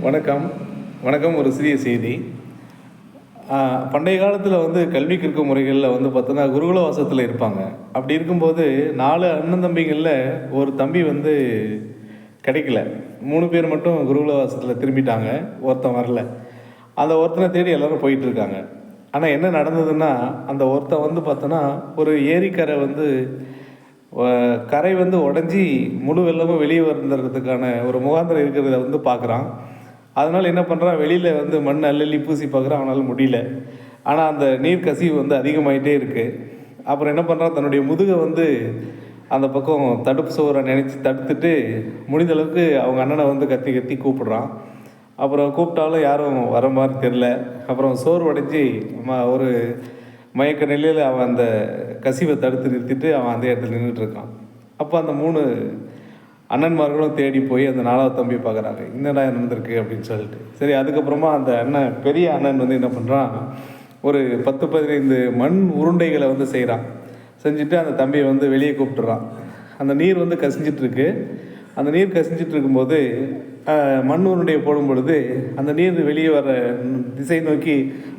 வணக்கம். வணக்கம். ஒரு சிறிய செய்தி. பண்டைய காலத்தில் வந்து கல்வி கற்கும் முறைகளில் வந்து பார்த்தோன்னா, குருகுல வாசத்தில் இருப்பாங்க. அப்படி இருக்கும்போது 4 அண்ணன் தம்பிகளில் ஒரு தம்பி வந்து கிடைக்கல. 3 பேர் மட்டும் குருகுல வாசத்தில் திரும்பிட்டாங்க. ஒருத்தன் வரல. அந்த ஒருத்தனை தேடி எல்லோரும் போயிட்டுருக்காங்க. ஆனால் என்ன நடந்ததுன்னா, அந்த ஒருத்தன் வந்து பார்த்தோன்னா, ஒரு ஏரிக்கரை வந்து கரை வந்து உடஞ்சி முழு வெள்ளமும் வெளியே வந்துடுறதுக்கான ஒரு முகாந்திரம் இருக்கிறத வந்து பார்க்குறான். அதனால் என்ன பண்ணுறான், வெளியில் வந்து மண் அள்ளி பூசி பார்க்குறான். அவனால் முடியல. ஆனால் அந்த நீர் கசிவு வந்து அதிகமாகிட்டே இருக்குது. அப்புறம் என்ன பண்ணுறான், தன்னுடைய முதுகை வந்து அந்த பக்கம் தடுப்பு சுவரை நினச்சி தடுத்துட்டு முடிந்த அளவுக்கு அவங்க அண்ணனை வந்து கத்தி கத்தி கூப்பிடுறான். அப்புறம் கூப்பிட்டாலும் யாரும் வர மாதிரி தெரில. அப்புறம் சோர்வடைஞ்சு ஒரு மயக்க நிலையில் அவன் அந்த கசிவை தடுத்து நிறுத்திட்டு அவன் அந்த இடத்துல நின்றுட்டுருக்கான். அப்போ அந்த 3 அண்ணன்மார்களும் தேடி போய் அந்த 4வது தம்பியை பார்க்குறாங்க. என்னடா நடந்திருக்கு அப்படின்னு சொல்லிட்டு. சரி, அதுக்கப்புறமா அந்த அண்ணன், பெரிய அண்ணன் வந்து என்ன பண்ணுறான், ஒரு 10-15 மண் உருண்டைகளை வந்து செய்கிறான். செஞ்சுட்டு அந்த தம்பியை வந்து வெளியே கூப்பிட்டுறான். அந்த நீர் வந்து கசிஞ்சிட்ருக்கு. அந்த நீர் கசிஞ்சிட்டு இருக்கும்போது மண் உருண்டையை போடும் பொழுது அந்த நீர் வெளியே வர திசை நோக்கி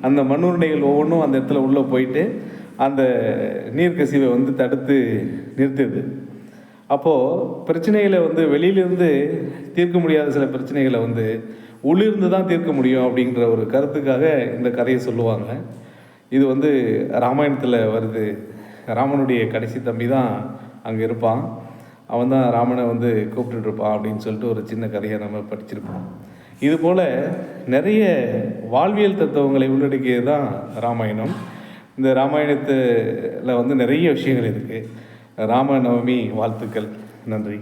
அந்த மண் உருண்டைகள் ஒவ்வொன்றும் அந்த இடத்துல உள்ளே போயிட்டு அந்த நீர் கசிவை வந்து தடுத்து நிறுத்துது. அப்போது பிரச்சனைகளை வந்து வெளியிலேருந்து தீர்க்க முடியாத சில பிரச்சனைகளை வந்து உள்ளிருந்து தான் தீர்க்க முடியும் அப்படிங்கிற ஒரு கருத்துக்காக இந்த கதையை சொல்லுவாங்க. இது வந்து ராமாயணத்தில் வருது. ராமனுடைய கடைசி தம்பி தான் அங்கே இருப்பான். அவன் தான் ராமனை வந்து கூப்பிட்டுருப்பான் அப்படின்னு சொல்லிட்டு ஒரு சின்ன கதையை நம்ம படிச்சிருப்போம். இதுபோல் நிறைய வாழ்வியல் தத்துவங்களை உள்ளடக்கியது தான் ராமாயணம். இந்த ராமாயணத்தில் வந்து நிறைய விஷயங்கள் இருக்குது. ராமநவமி வாழ்த்துக்கள். நன்றி.